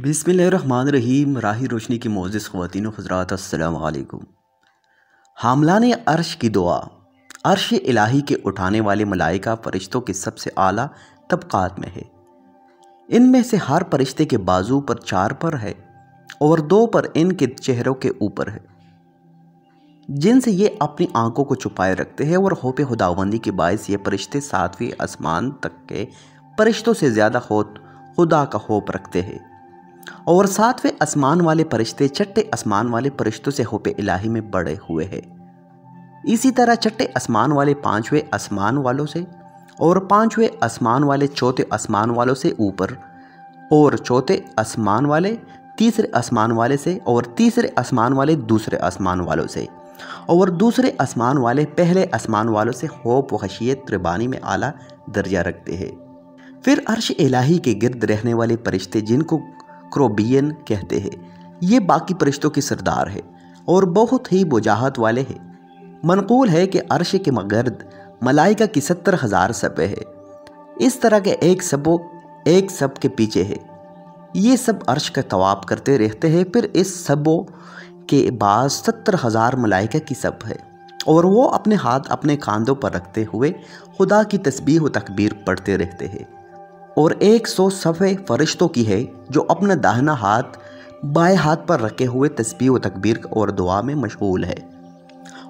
बिस्मिल्लाहिर्रहमानिर्रहीम। राही रोशनी की मोअज़्ज़िज़ ख़वातीन व हज़रात, अस्सलामु अलैकुम। हामलाने अर्श की दुआ। अर्श इलाही के उठाने वाले मलाइका फ़रिश्तों के सबसे आला तबक़ात में है। इनमें से हर फरिश्ते के बाजू पर 4 पर है और 2 पर इनके चेहरों के ऊपर है, जिनसे ये अपनी आंखों को छुपाए रखते हैं। और खौफ़ खुदावंदी के बायस ये फरिश्ते 7वें आसमान तक के फरिश्तों से ज़्यादा खुदा का खौफ रखते हैं। और 7वें आसमान वाले फरिश्ते छठे आसमान वाले फरिश्तों से खौफ़ इलाही में बढ़े हुए हैं। इसी तरह छठे आसमान वाले 5वें आसमान वालों से, और 5वें आसमान वाले चौथे आसमान वालों से ऊपर, और चौथे आसमान वाले तीसरे आसमान वाले से, और तीसरे आसमान वाले दूसरे आसमान वालों से, और दूसरे आसमान वाले पहले आसमान वालों से खौफ व खशियत रबानी में आला दर्जा रखते हैं। फिर अर्श इलाही के गिर्द रहने वाले फरिश्ते, जिनको क्रोबियन कहते हैं, ये बाकी फरिश्तों के सरदार है और बहुत ही वजाहत वाले हैं। मनकूल है कि अर्श के गिर्द मलाइका की 70,000 सफ़े है। इस तरह के एक सब के पीछे है। ये सब अर्श का तवाफ करते रहते हैं। फिर इस सबों के बाद 70,000 मलाइका की सब है, और वो अपने हाथ अपने कांधों पर रखते हुए खुदा की तस्बीह व तकबीर पढ़ते रहते हैं। और 100 सफ़े फरिश्तों की है, जो अपना दाहिना हाथ बाएं हाथ पर रखे हुए तस्बीह व तकबीर और दुआ में मशगूल है।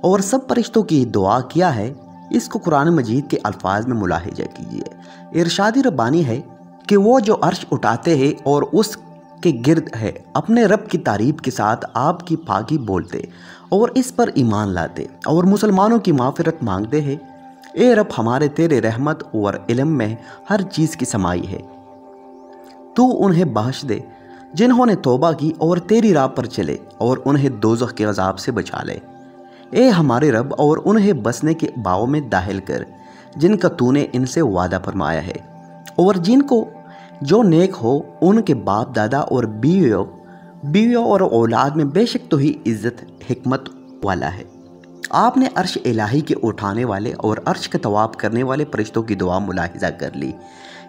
और सब फरिश्तों की दुआ क्या है, इसको कुरान मजीद के अल्फाज में मुलाहिजा कीजिए। इरशादी रब्बानी है कि वो जो अर्श उठाते हैं और उसके गिर्द है, अपने रब की तारीफ़ के साथ आपकी पाकी बोलते और इस पर ईमान लाते और मुसलमानों की माफ़िरत मांगते हैं। ए रब, हमारे तेरे रहमत और इल्म में हर चीज़ की समाई है। तू उन्हें बख्श दे जिन्होंने तौबा की और तेरी राह पर चले, और उन्हें दोज़ख के अज़ाब से बचा ले। ए हमारे रब, और उन्हें बसने के बागों में दाखिल कर जिनका तूने इनसे वादा फरमाया है। और जिनको जो नेक हो उनके बाप दादा और बीवियों और औलाद में बेशक तो ही इज़्ज़त हिकमत वाला है। आपने अर्श इलाही के उठाने वाले और अर्श का तवाफ़ करने वाले फरिश्तों की दुआ मुलाहिजा कर ली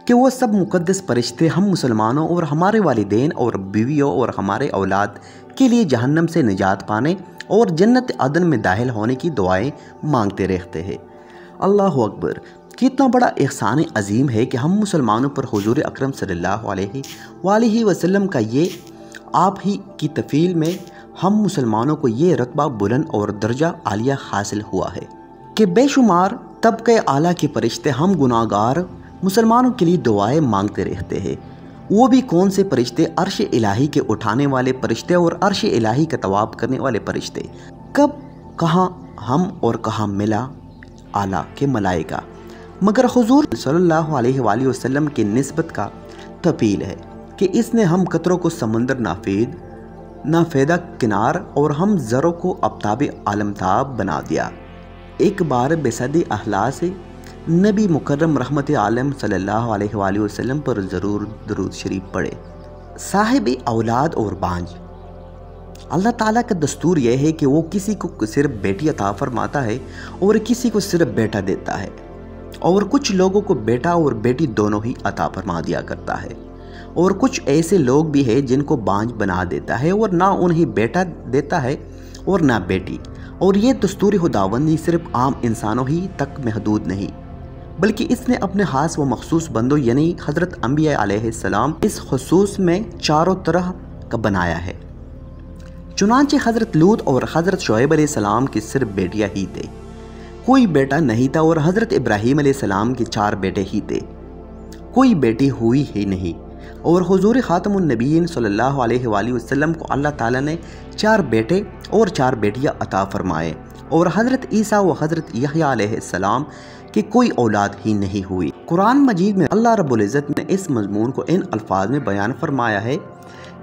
कि वो सब मुक़द्दस फरिश्ते हम मुसलमानों और हमारे वालिदैन और बीवियों और हमारे औलाद के लिए जहन्नम से निजात पाने और जन्नत अदन में दाखिल होने की दुआएं मांगते रहते हैं। अल्लाह अकबर। कितना बड़ा एहसान अजीम है कि हम मुसलमानों पर हुजूर अकरम सल्लल्लाहु अलैहि वसल्लम का ये आप ही की तफ़ील में हम मुसलमानों को ये रतबा बुलंद और दर्जा आलिया हासिल हुआ है कि बेशुमार तबके आला के फरिश्ते हम गुनाहगार मुसलमानों के लिए दुआएं मांगते रहते हैं। वो भी कौन से फरिश्ते? अर्श इलाही के उठाने वाले फरिश्ते और अर्श इलाही का तवाफ़ करने वाले फरिश्ते। कब, कहाँ हम और कहाँ मिला आला के मलाइका, मगर हुजूर सल्लल्लाहु अलैहि वसल्लम की निस्बत का तफील है कि इसने हम कतरों को समंदर नाफेदा किनार और हम ज़रों को अफ्ताब आलमताब बना दिया। एक बार बेसदी अहला से नबी मुकर्रम रहमत आलम सल्लल्लाहु अलैहि वसल्लम पर ज़रूर दरूद शरीफ पढ़े। साहिब औलाद और बांझ। अल्लाह ताला का दस्तूर यह है कि वो किसी को सिर्फ बेटी अता फरमाता है और किसी को सिर्फ बेटा देता है, और कुछ लोगों को बेटा और बेटी दोनों ही अता फरमा दिया करता है। और कुछ ऐसे लोग भी हैं जिनको बांझ बना देता है और ना उन्हें बेटा देता है और ना बेटी। और ये दस्तूर खुदावंदी सिर्फ आम इंसानों ही तक महदूद नहीं, बल्कि इसने अपने खास व मखसूस बंदों यानी हज़रत अंबिया अलैहिस्सलाम इस खुसूस में चारों तरह का बनाया है। चुनांचे हज़रत लूत और हज़रत शुएब अलैहिस्सलाम की सिर्फ बेटियाँ ही थे, कोई बेटा नहीं था। और हज़रत इब्राहीम अलैहिस्सलाम के 4 बेटे ही थे, कोई बेटी हुई ही नहीं। और हुजूर ख़ातमुन नबीय्यीन सल्लल्लाहु अलैहि वसल्लम को अल्लाह ताला ने 4 बेटे और 4 बेटियां अता फरमाए। और हज़रत ईसा व हज़रत यहया अलैहिस्सलाम की कोई औलाद ही नहीं हुई। कुरान मजीद में अल्लाह रब्बुल इज़्ज़त ने इस मज़मून को इन अल्फाज में बयान फरमाया है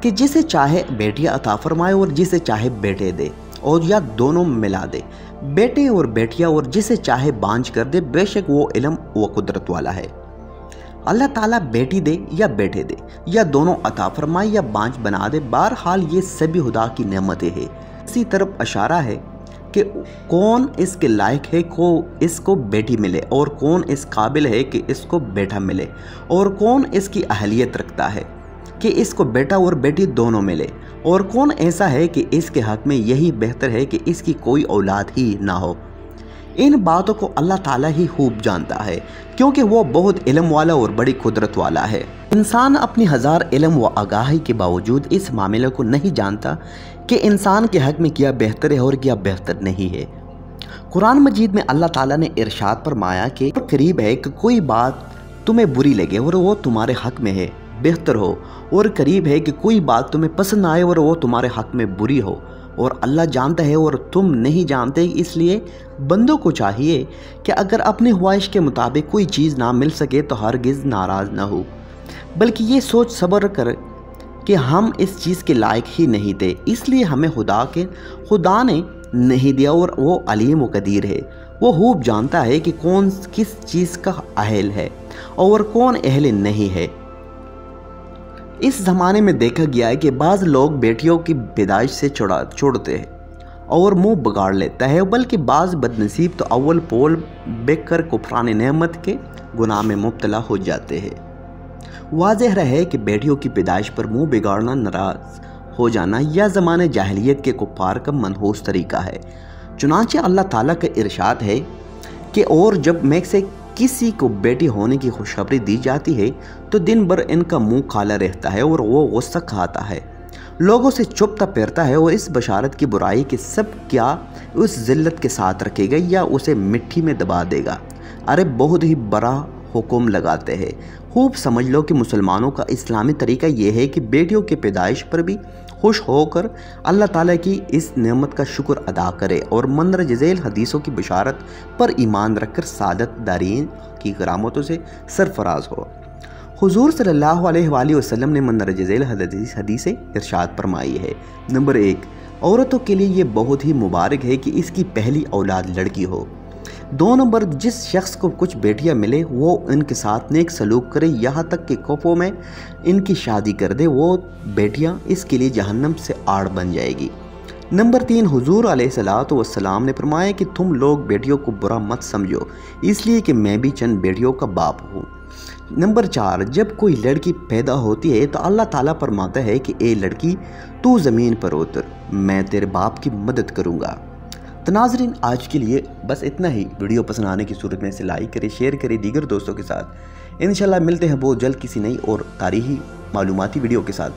कि जिसे चाहे बेटियां अता फरमाए और जिसे चाहे बेटे दे, और या दोनों मिला दे, बेटे और बेटियां, और जिसे चाहे बांझ कर दे, बेशक वो इल्म व कुदरत वाला है। अल्लाह ताला बेटी दे या बेटे दे या दोनों अता फरमाए या बांझ बना दे, बहरहाल ये सभी खुदा की नेमतें हैं। इसी तरफ इशारा है कि कौन इसके लायक है को इसको बेटी मिले, और कौन इस काबिल है कि इसको बेटा मिले, और कौन इसकी अहलियत रखता है کہ اس کو بیٹا اور بیٹی دونوں ملے، اور کون ایسا ہے کہ اس کے حق میں یہی بہتر ہے کہ اس کی کوئی اولاد ہی نہ ہو۔ ان باتوں کو اللہ تعالیٰ ہی خوب جانتا ہے، کیونکہ وہ بہت علم والا اور بڑی قدرت والا ہے۔ انسان اپنی ہزار علم و آگاہی کے باوجود اس معاملے کو نہیں جانتا کہ انسان کے حق میں کیا بہتر ہے اور کیا بہتر نہیں ہے۔ قرآن مجید میں اللہ تعالیٰ نے ارشاد فرمایا کہ قریب ہے کہ کوئی بات تمہیں بری لگے اور وہ تمہارے حق میں ہے بہتر ہو، اور قریب ہے کہ کوئی بات تمہیں پسند آئے اور وہ تمہارے حق میں بری ہو، اور اللہ جانتا ہے اور تم نہیں جانتے۔ اس لیے بندوں کو چاہیے کہ اگر اپنی خواہش کے مطابق کوئی چیز نہ مل سکے تو ہرگز ناراض نہ ہو، بلکہ یہ سوچ صبر کر کہ ہم اس چیز کے لائق ہی نہیں تھے، اس لیے ہمیں خدا نے نہیں دیا، اور وہ علیم و قدیر ہے۔ وہ خوب جانتا ہے کہ کون کس چیز کا اہل ہے اور کون اہل نہیں ہے۔ اس زمانے میں دیکھا گیا ہے کہ بعض لوگ بیٹیوں کی پیدائش سے چھوڑتے ہیں اور منہ بگاڑ لیتا ہے، بلکہ بعض بدنصیب تو اول پول بک کر کفران نعمت کے گناہ میں مبتلا ہو جاتے ہیں۔ واضح رہے کہ بیٹیوں کی پیدائش پر منہ بگاڑنا، ناراض ہو جانا یا زمانے جاہلیت کے کفار کا منحوس طریقہ ہے۔ چنانچہ اللہ تعالیٰ کا ارشاد ہے کہ اور جب میں سے کسی کو بیٹی ہونے کی خوشخبری دی جاتی ہے تو دن بھر ان کا منہ کالا رہتا ہے اور وہ غصہ کھاتا ہے، لوگوں سے چھپتا پھرتا ہے، اور اس بشارت کی برائی کہ سب کیا اس ذلت کے ساتھ رکھے گا یا اسے مٹی میں دبا دے گا۔ ارے بہت ہی بڑا حکم لگاتے ہیں۔ خوب سمجھ لو کہ مسلمانوں کا اسلامی طریقہ یہ ہے کہ بیٹیوں کی پیدائش پر بھی خوش ہو کر اللہ تعالیٰ کی اس نعمت کا شکر ادا کرے اور مندرجہ ذیل حدیثوں کی بشارت پر ایمان رکھ کر سعادت دارین کی کرامتوں سے سرفراز ہو۔ حضور صلی اللہ علیہ وآلہ وسلم نے مندرجہ ذیل حدیث ارشاد فرمائی ہے۔ نمبر 1، عورتوں کے لیے یہ بہت ہی مبارک ہے کہ اس کی پہلی اولاد لڑکی ہو۔ 2 نمبر، جس شخص کو کچھ بیٹیاں ملے وہ ان کے ساتھ نیک سلوک کرے یہاں تک کہ کفوں میں ان کی شادی کر دے، وہ بیٹیاں اس کے لیے جہنم سے آڑ بن جائے گی۔ نمبر 3، حضور علیہ السلام نے فرمایا کہ تم لوگ بیٹیوں کو برا مت سمجھو، اس لیے کہ میں بھی چند بیٹیوں کا باپ ہوں۔ نمبر 4، جب کوئی لڑکی پیدا ہوتی ہے تو اللہ تعالیٰ فرماتا ہے کہ اے لڑکی تو زمین پر اتر، میں تیرے باپ کی مدد کروں گا۔ تو ناظرین، آج کے لیے بس اتنا ہی۔ ویڈیو پسند آنے کی صورت میں اسے لائک کریں، شیئر کریں دیگر دوستوں کے ساتھ۔ انشاءاللہ ملتے ہیں بہت جلد کسی نئی اور تاریخی معلوماتی ویڈیو کے ساتھ۔